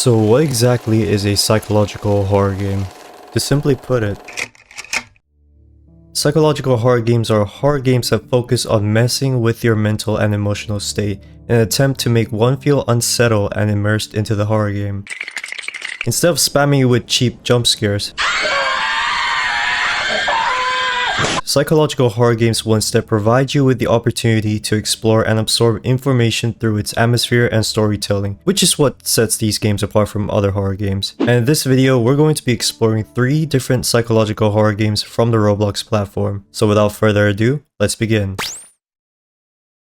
So what exactly is a psychological horror game? To simply put it, psychological horror games are horror games that focus on messing with your mental and emotional state in an attempt to make one feel unsettled and immersed into the horror game. Instead of spamming you with cheap jump scares, psychological horror games will instead provide you with the opportunity to explore and absorb information through its atmosphere and storytelling, which is what sets these games apart from other horror games. And in this video, we're going to be exploring 3 different psychological horror games from the Roblox platform. So without further ado, let's begin.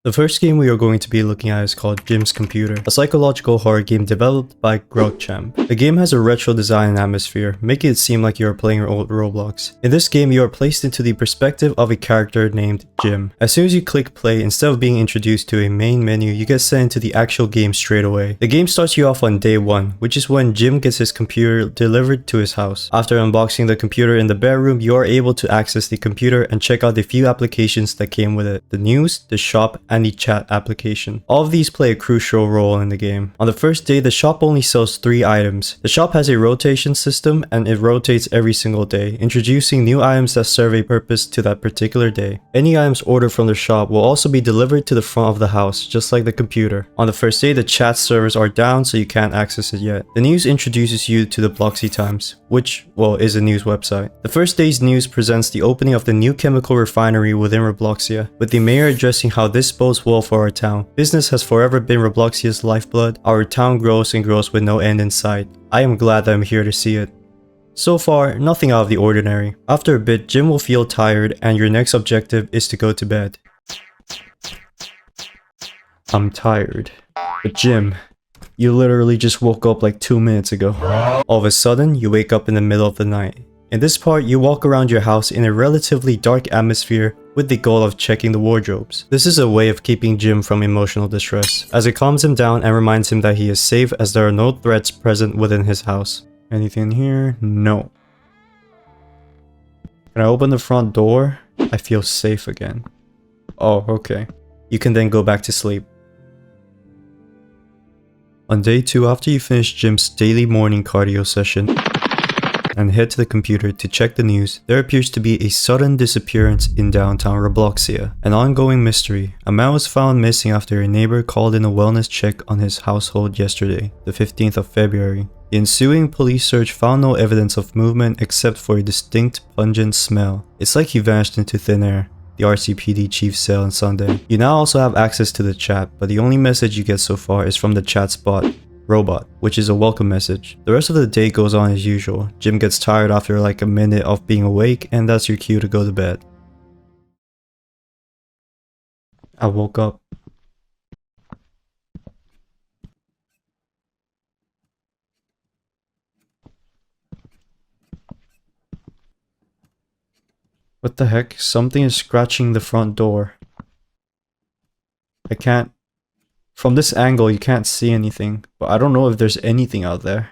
The first game we are going to be looking at is called Jim's Computer, a psychological horror game developed by GrogChamp. The game has a retro design and atmosphere, making it seem like you are playing old Roblox. In this game, you are placed into the perspective of a character named Jim. As soon as you click play, instead of being introduced to a main menu, you get sent into the actual game straight away. The game starts you off on day 1, which is when Jim gets his computer delivered to his house. After unboxing the computer in the bedroom, you are able to access the computer and check out the few applications that came with it: the news, the shop, and the chat application. All of these play a crucial role in the game. On the first day, the shop only sells 3 items. The shop has a rotation system and it rotates every single day, introducing new items that serve a purpose to that particular day. Any items ordered from the shop will also be delivered to the front of the house, just like the computer. On the first day, the chat servers are down, so you can't access it yet. The news introduces you to the Bloxy Times, which, well, is a news website. The first day's news presents the opening of the new chemical refinery within Robloxia, with the mayor addressing how this bodes well for our town. Business has forever been Robloxia's lifeblood. Our town grows and grows with no end in sight. I am glad that I'm here to see it. So far, nothing out of the ordinary. After a bit, Jim will feel tired and your next objective is to go to bed. I'm tired. But Jim, you literally just woke up like 2 minutes ago. All of a sudden, you wake up in the middle of the night. In this part, you walk around your house in a relatively dark atmosphere with the goal of checking the wardrobes. This is a way of keeping Jim from emotional distress, as it calms him down and reminds him that he is safe as there are no threats present within his house. Anything here? No. Can I open the front door? I feel safe again. Oh, okay. You can then go back to sleep. On day 2, after you finish Jim's daily morning cardio session and head to the computer to check the news, there appears to be a sudden disappearance in downtown Robloxia. An ongoing mystery. A man was found missing after a neighbor called in a wellness check on his household yesterday, the 15th of February. The ensuing police search found no evidence of movement except for a distinct pungent smell. It's like he vanished into thin air, the RCPD chief said on Sunday. You now also have access to the chat, but the only message you get so far is from the chat's bot, Robot, which is a welcome message. The rest of the day goes on as usual. Jim gets tired after like a minute of being awake, and that's your cue to go to bed. I woke up. What the heck? Something is scratching the front door. I can't... From this angle, you can't see anything, but I don't know if there's anything out there.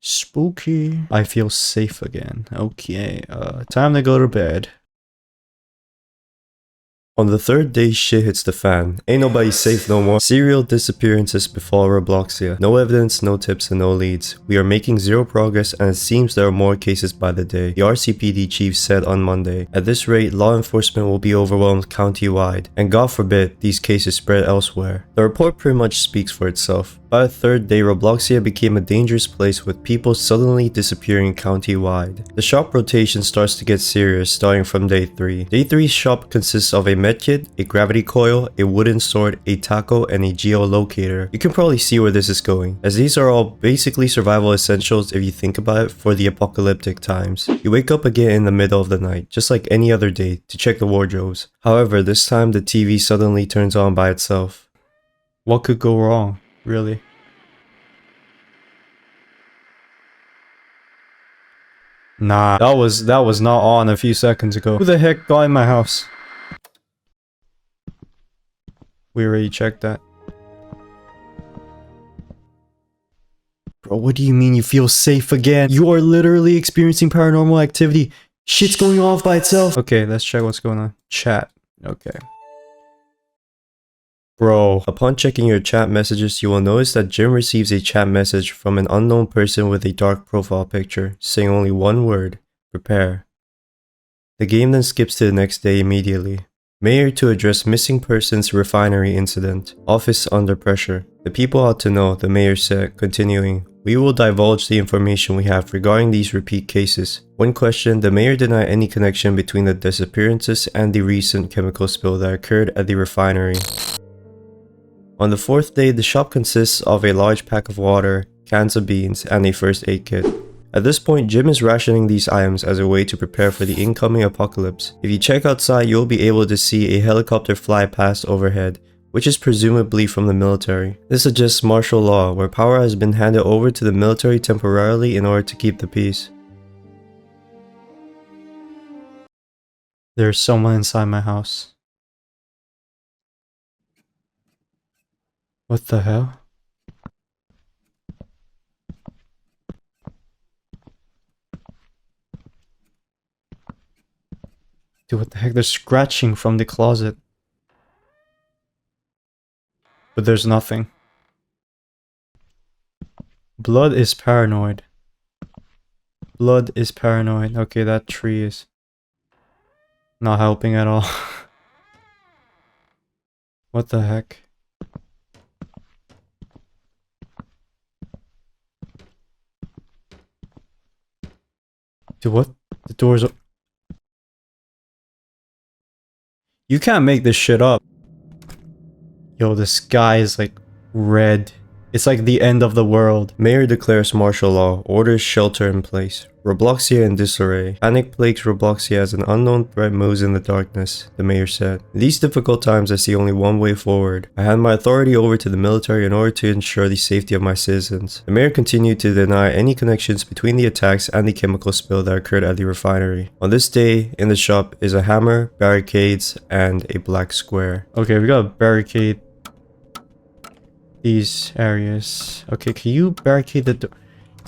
Spooky. I feel safe again. Okay, time to go to bed. On the 3rd day, shit hits the fan. Ain't nobody safe no more. Serial disappearances befall Robloxia. No evidence, no tips, and no leads. We are making 0 progress, and it seems there are more cases by the day, the RCPD chief said on Monday. At this rate, law enforcement will be overwhelmed county-wide, and God forbid these cases spread elsewhere. The report pretty much speaks for itself. By the 3rd day, Robloxia became a dangerous place with people suddenly disappearing county-wide. The shop rotation starts to get serious starting from day 3. Day 3's shop consists of a medkit, a gravity coil, a wooden sword, a taco, and a geolocator. You can probably see where this is going, as these are all basically survival essentials if you think about it for the apocalyptic times. You wake up again in the middle of the night, just like any other day, to check the wardrobes. However, this time the TV suddenly turns on by itself. What could go wrong? Really? Nah, that was not on a few seconds ago. Who the heck got in my house? We already checked that. Bro, what do you mean you feel safe again? You are literally experiencing paranormal activity. Shit's going off by itself. Okay, let's check what's going on. Chat. Okay. Bro. Upon checking your chat messages, you will notice that Jim receives a chat message from an unknown person with a dark profile picture, saying only one word, prepare. The game then skips to the next day immediately. Mayor to address missing persons refinery incident. Office under pressure. The people ought to know, the mayor said, continuing, we will divulge the information we have regarding these repeat cases. When questioned, the mayor denied any connection between the disappearances and the recent chemical spill that occurred at the refinery. On the fourth day, the shop consists of a large pack of water, cans of beans, and a first aid kit. At this point, Jim is rationing these items as a way to prepare for the incoming apocalypse. If you check outside, you'll be able to see a helicopter fly past overhead, which is presumably from the military. This suggests martial law, where power has been handed over to the military temporarily in order to keep the peace. There's someone inside my house. What the hell? Dude, what the heck? They're scratching from the closet. But there's nothing. Blood is paranoid. Blood is paranoid. Okay, that tree is not helping at all. What the heck? Dude, what? The doors are... You can't make this shit up. Yo, the sky is like red. It's like the end of the world. Mayor declares martial law, orders shelter in place. Robloxia in disarray. Panic plagues Robloxia as an unknown threat moves in the darkness, the mayor said. In these difficult times, I see only one way forward. I hand my authority over to the military in order to ensure the safety of my citizens. The mayor continued to deny any connections between the attacks and the chemical spill that occurred at the refinery. On this day, in the shop is a hammer, barricades, and a black square. Okay, we got a barricade these areas. Okay, can you barricade the door?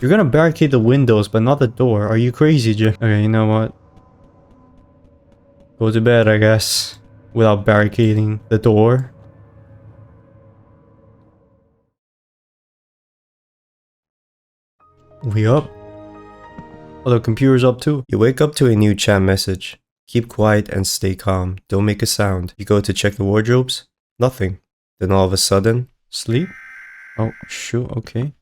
You're gonna barricade the windows, but not the door. Are you crazy, Jim? Okay, you know what? Go to bed, I guess. Without barricading the door. We up? Oh, the computer's up too. You wake up to a new chat message. Keep quiet and stay calm. Don't make a sound. You go to check the wardrobes. Nothing. Then all of a sudden, sleep? Oh, shoot, okay.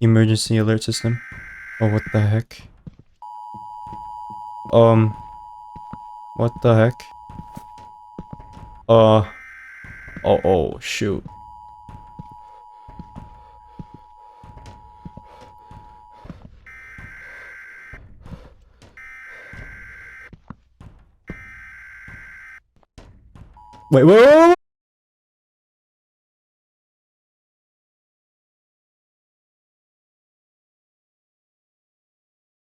Emergency alert system. Oh, what the heck? What the heck? Oh, shoot. Wait.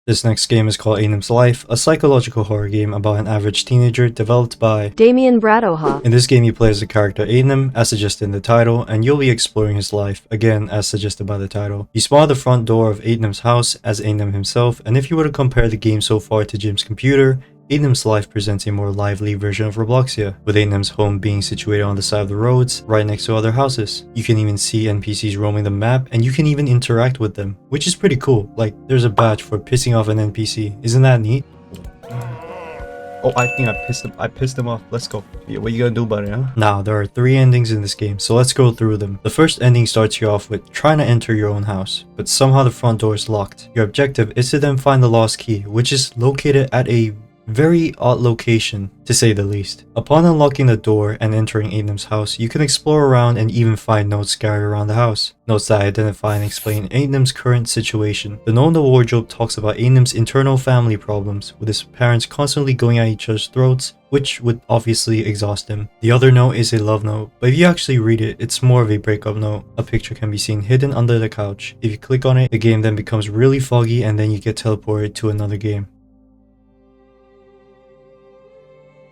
This next game is called Aidnam's Life, a psychological horror game about an average teenager developed by Damien Bradoha. In this game, you play as the character Aidnam, as suggested in the title, and you'll be exploring his life, again as suggested by the title. You spawn at the front door of Aidnam's house as Aidnam himself, and if you were to compare the game so far to Jim's computer, Aidnam's Life presents a more lively version of Robloxia, with Aidnam's home being situated on the side of the roads, right next to other houses. You can even see NPCs roaming the map, and you can even interact with them, which is pretty cool. Like, there's a badge for pissing off an NPC. Isn't that neat? Oh, I think I pissed him off. Let's go. Yeah, what you gonna do about it, huh? Now, there are 3 endings in this game, so let's go through them. The first ending starts you off with trying to enter your own house, but somehow the front door is locked. Your objective is to then find the lost key, which is located at a very odd location, to say the least. Upon unlocking the door and entering Aidnam's house, you can explore around and even find notes scattered around the house. Notes that identify and explain Aidnam's current situation. The note in the wardrobe talks about Aidnam's internal family problems, with his parents constantly going at each other's throats, which would obviously exhaust him. The other note is a love note, but if you actually read it, it's more of a breakup note. A picture can be seen hidden under the couch. If you click on it, the game then becomes really foggy and then you get teleported to another game.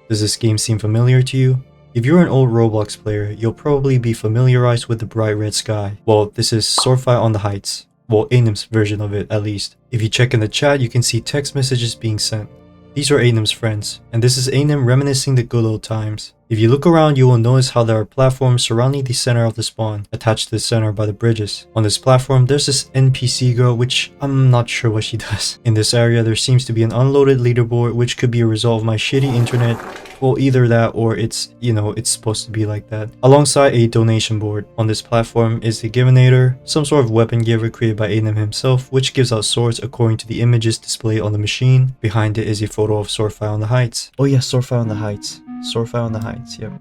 Does this game seem familiar to you? If you're an old Roblox player, you'll probably be familiarized with the bright red sky. Well, this is Swordfight on the Heights. Well, Aidnam's version of it, at least. If you check in the chat, you can see text messages being sent. These are Aidnam's friends, and this is Aidnam reminiscing the good old times. If you look around, you will notice how there are platforms surrounding the center of the spawn, attached to the center by the bridges. On this platform, there's this NPC girl, which I'm not sure what she does. In this area, there seems to be an unloaded leaderboard, which could be a result of my shitty internet. Well, either that or it's, it's supposed to be like that. Alongside a donation board. On this platform is the Givinator, some sort of weapon giver created by Aidnam himself, which gives out swords according to the images displayed on the machine. Behind it is a photo of Swordfire on the Heights. Oh yeah, Swordfire on the Heights. Swordfire on the Heights, yep.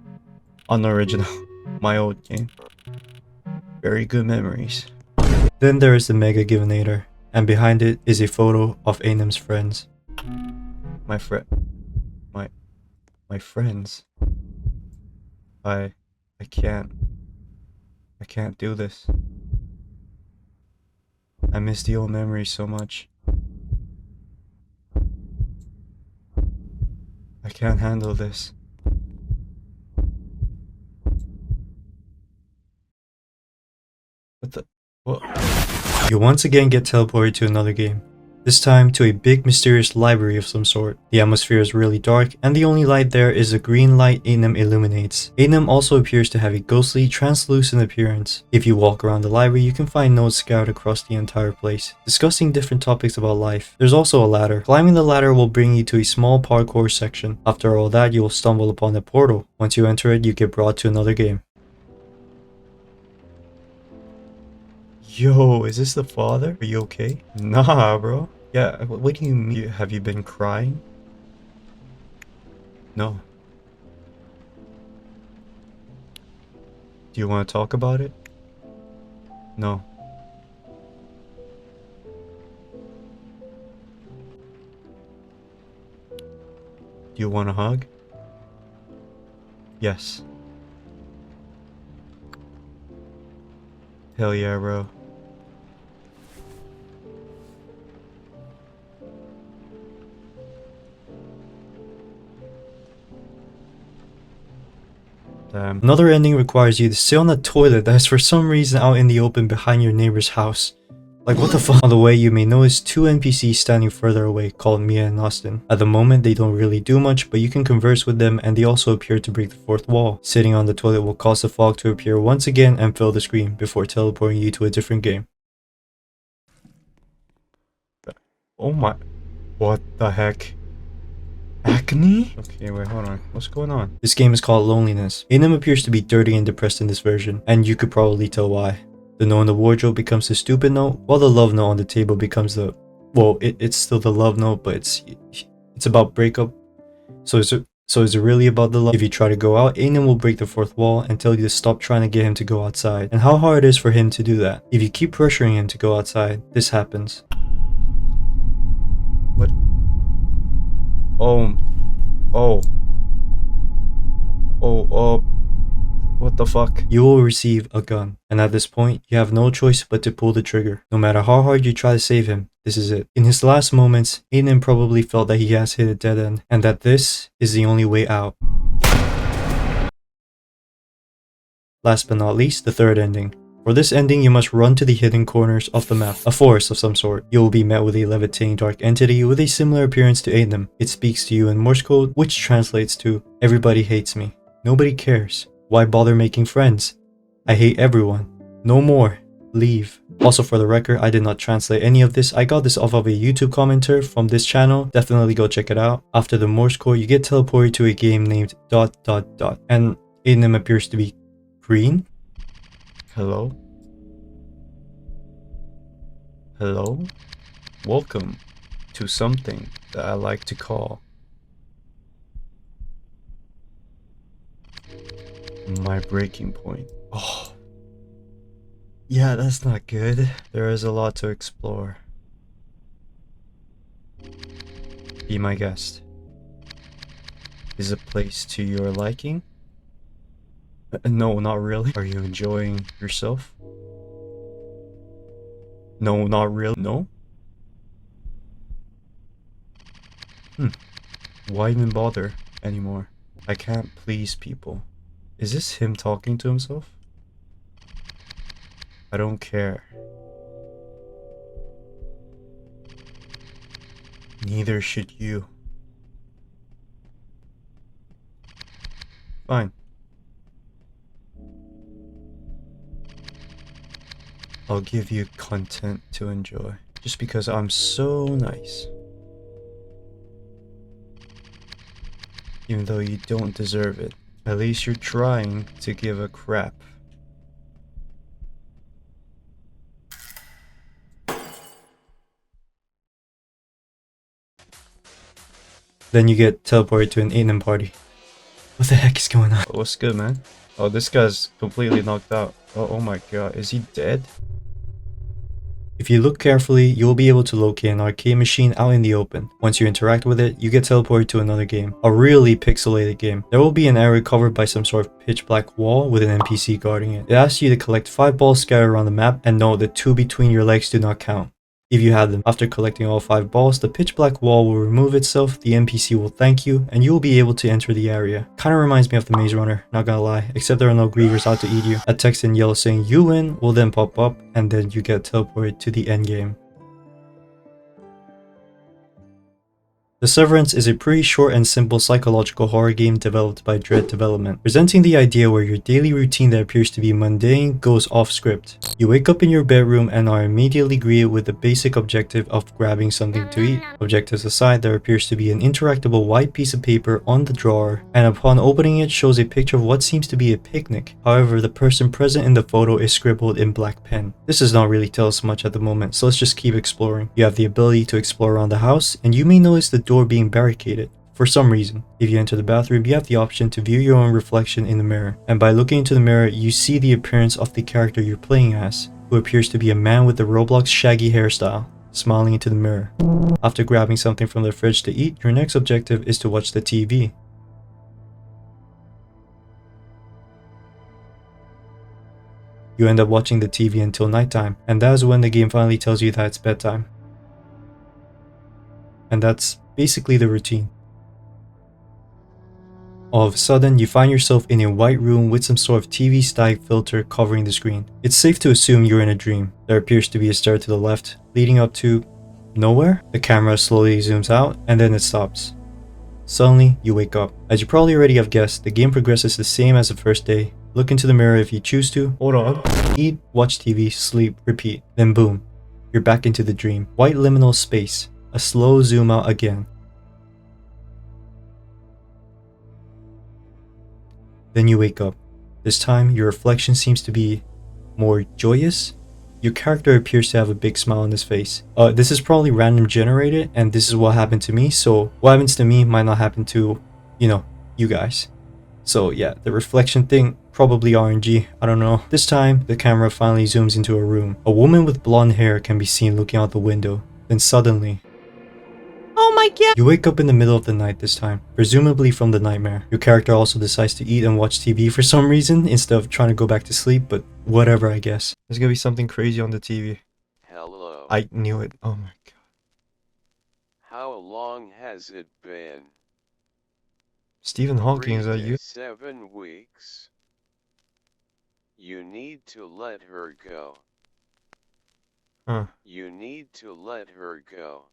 Unoriginal. My old game. Very good memories. Then there is the Mega Givinator, and behind it is a photo of Aidnam's friends. My friends. I can't do this. I miss the old memories so much. I can't handle this. What? You once again get teleported to another game. This time to a big mysterious library of some sort. The atmosphere is really dark and the only light there is a green light Aidnam illuminates. Aidnam also appears to have a ghostly, translucent appearance. If you walk around the library, you can find notes scattered across the entire place, discussing different topics about life. There's also a ladder. Climbing the ladder will bring you to a small parkour section. After all that, you will stumble upon a portal. Once you enter it, you get brought to another game. Yo, is this the father? Are you okay? Nah, bro. Yeah, what do you mean? Have you been crying? No. Do you want to talk about it? No. Do you want a hug? Yes. Hell yeah, bro. Damn. Another ending requires you to sit on a toilet that is for some reason out in the open behind your neighbor's house. Like, what the fuck? On the way, you may notice two NPCs standing further away called Mia and Austin. At the moment, they don't really do much, but you can converse with them and they also appear to break the fourth wall. Sitting on the toilet will cause the fog to appear once again and fill the screen before teleporting you to a different game. Oh my... What the heck? Acne? Okay, wait, hold on. What's going on? This game is called Loneliness. Aidnam appears to be dirty and depressed in this version, and you could probably tell why. The note in the wardrobe becomes the stupid note, while the love note on the table becomes the... Well, it's still the love note, but it's about breakup. So is it really about the love? If you try to go out, Aidnam will break the fourth wall and tell you to stop trying to get him to go outside, and how hard it is for him to do that. If you keep pressuring him to go outside, this happens. What? What the fuck? You will receive a gun, and at this point, you have no choice but to pull the trigger. No matter how hard you try to save him, this is it. In his last moments, Aidnam probably felt that he has hit a dead end, and that this is the only way out. Last but not least, the third ending. For this ending, you must run to the hidden corners of the map, a forest of some sort. You will be met with a levitating dark entity with a similar appearance to Aidnam. It speaks to you in Morse code, which translates to, "Everybody hates me. Nobody cares. Why bother making friends? I hate everyone. No more. Leave." Also, for the record, I did not translate any of this. I got this off of a YouTube commenter from this channel. Definitely go check it out. After the Morse code, you get teleported to a game named ... and Aidnam appears to be green. Hello? Hello? Welcome to something that I like to call my breaking point. Oh. Yeah, that's not good. There is a lot to explore. Be my guest. Is a place to your liking? No, not really. Are you enjoying yourself? No, not really. No? Why even bother anymore? I can't please people. Is this him talking to himself? I don't care. Neither should you. Fine. I'll give you content to enjoy. Just because I'm so nice. Even though you don't deserve it. At least you're trying to give a crap. Then you get teleported to an Aidnam party. What the heck is going on? Oh, what's good, man? Oh, this guy's completely knocked out. Oh my god, is he dead? If you look carefully, you'll be able to locate an arcade machine out in the open. Once you interact with it, you get teleported to another game. A really pixelated game. There will be an area covered by some sort of pitch black wall with an NPC guarding it. It asks you to collect 5 balls scattered around the map and note that 2 between your legs do not count. If you have them. After collecting all 5 balls, the pitch black wall will remove itself, the NPC will thank you, and you will be able to enter the area. Kinda reminds me of the Maze Runner, not gonna lie, except there are no grievers out to eat you. A text in yellow saying you win will then pop up, and then you get teleported to the end game. The Severance is a pretty short and simple psychological horror game developed by Dread Development, presenting the idea where your daily routine that appears to be mundane goes off script. You wake up in your bedroom and are immediately greeted with the basic objective of grabbing something to eat. Objectives aside, there appears to be an interactable white piece of paper on the drawer, and upon opening it shows a picture of what seems to be a picnic. However, the person present in the photo is scribbled in black pen. This does not really tell us much at the moment, so let's just keep exploring. You have the ability to explore around the house, and you may notice the door being barricaded for some reason. If you enter the bathroom, you have the option to view your own reflection in the mirror, and by looking into the mirror you see the appearance of the character you're playing as, who appears to be a man with the Roblox shaggy hairstyle, smiling into the mirror. After grabbing something from the fridge to eat, your next objective is to watch the TV. You end up watching the TV until nighttime, and that is when the game finally tells you that it's bedtime. And that's basically the routine. All of a sudden, you find yourself in a white room with some sort of TV stag filter covering the screen. It's safe to assume you're in a dream. There appears to be a stair to the left, leading up to nowhere. The camera slowly zooms out, and then it stops. Suddenly, you wake up. As you probably already have guessed, the game progresses the same as the first day. Look into the mirror if you choose to. Hold on. Eat, watch TV, sleep, repeat. Then boom, you're back into the dream. White liminal space. A slow zoom out again. Then you wake up. This time, your reflection seems to be more joyous. Your character appears to have a big smile on his face. This is probably random generated, and this is what happened to me, so what happens to me might not happen to, you guys. So yeah, the reflection thing, probably RNG, I don't know. This time, the camera finally zooms into a room. A woman with blonde hair can be seen looking out the window. Then suddenly, oh my god! You wake up in the middle of the night this time, presumably from the nightmare. Your character also decides to eat and watch TV for some reason, instead of trying to go back to sleep, but whatever, I guess. There's gonna be something crazy on the TV. Hello. I knew it. Oh my god. How long has it been? Stephen Hawking, is 3 that to you? 7 weeks. You need to let her go. Huh. You need to let her go.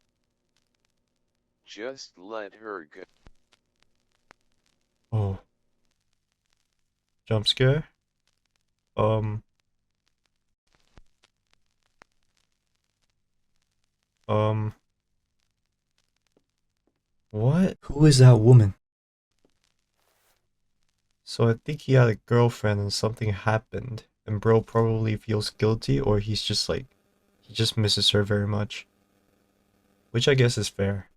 Just let her go. Oh. Jump scare? What? Who is that woman? So I think he had a girlfriend and something happened, and bro probably feels guilty, or he's just like, he just misses her very much. Which I guess is fair.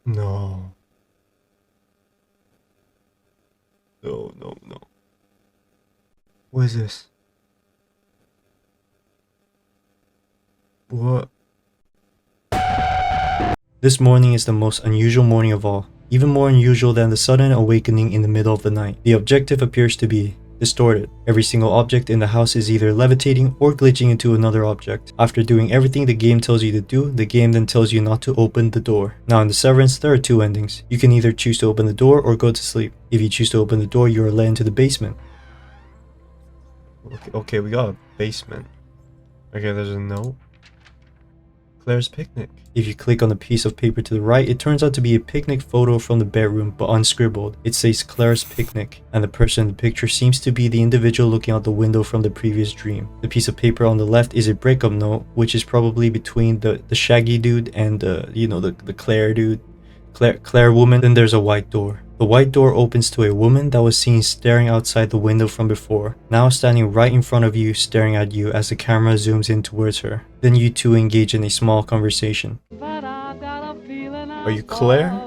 No. No, no, no. What is this? What? This morning is the most unusual morning of all. Even more unusual than the sudden awakening in the middle of the night. The objective appears to be distorted. Every single object in the house is either levitating or glitching into another object. After doing everything the game tells you to do, the game then tells you not to open the door. Now in the Severance, there are 2 endings. You can either choose to open the door or go to sleep. If you choose to open the door, you are led into the basement. Okay, we got a basement. Okay, there's a note. Claire's picnic. If you click on the piece of paper to the right, it turns out to be a picnic photo from the bedroom, but unscribbled. It says Claire's picnic, and the person in the picture seems to be the individual looking out the window from the previous dream. The piece of paper on the left is a breakup note, which is probably between the shaggy dude and the Claire dude. Claire woman. Then there's a white door. The white door opens to a woman that was seen staring outside the window from before, now standing right in front of you, staring at you as the camera zooms in towards her. Then you two engage in a small conversation. Are you Claire?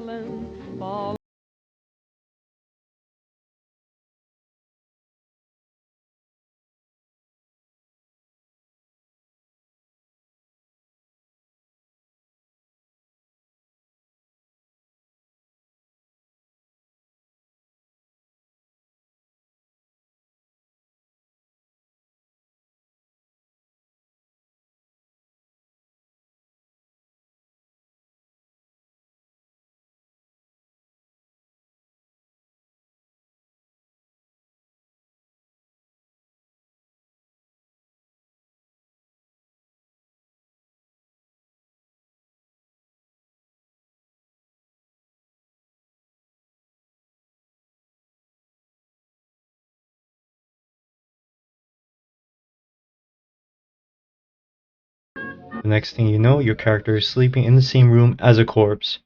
The next thing you know, your character is sleeping in the same room as a corpse.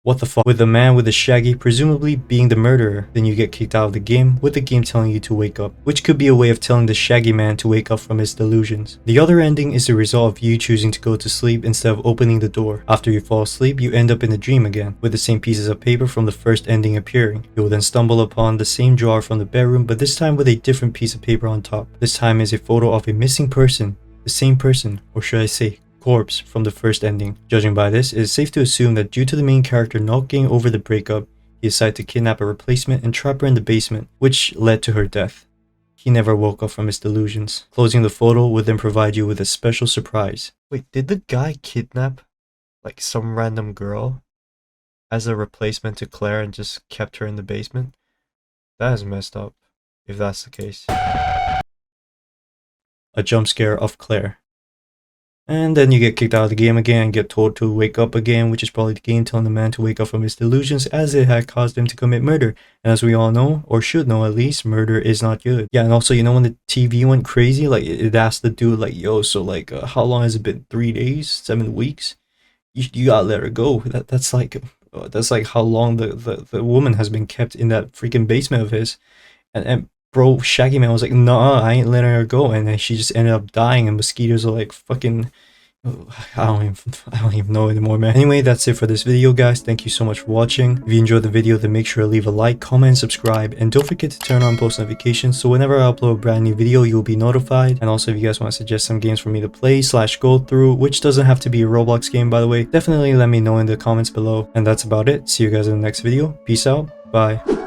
What the fuck? With the man with the shaggy presumably being the murderer. Then you get kicked out of the game, with the game telling you to wake up, which could be a way of telling the shaggy man to wake up from his delusions. The other ending is the result of you choosing to go to sleep instead of opening the door. After you fall asleep, you end up in the dream again, with the same pieces of paper from the first ending appearing. You will then stumble upon the same drawer from the bedroom, but this time with a different piece of paper on top. This time is a photo of a missing person, the same person, or should I say, corpse from the first ending. Judging by this, it is safe to assume that due to the main character not getting over the breakup, he decided to kidnap a replacement and trap her in the basement, which led to her death. He never woke up from his delusions. Closing the photo would then provide you with a special surprise. Wait, did the guy kidnap like some random girl as a replacement to Claire and just kept her in the basement? That is messed up, if that's the case. A jump scare of Claire. And then you get kicked out of the game again and get told to wake up again, which is probably the game telling the man to wake up from his delusions as it had caused him to commit murder. And as we all know, or should know at least, murder is not good. Yeah, and also, you know, when the TV went crazy, like it asked the dude like, yo, so like how long has it been? 3 days? 7 weeks? You gotta let her go. That's like how long the woman has been kept in that freaking basement of his. And bro, Shaggy Man was like, nah, I ain't letting her go, and then she just ended up dying, and mosquitoes are like fucking, I don't even know anymore, man. Anyway, that's it for this video, guys. Thank you so much for watching. If you enjoyed the video, then make sure to leave a like, comment, and subscribe, and don't forget to turn on post notifications so whenever I upload a brand new video, you'll be notified. And also, if you guys want to suggest some games for me to play / go through, which doesn't have to be a Roblox game, by the way, definitely let me know in the comments below. And that's about it. See you guys in the next video. Peace out. Bye.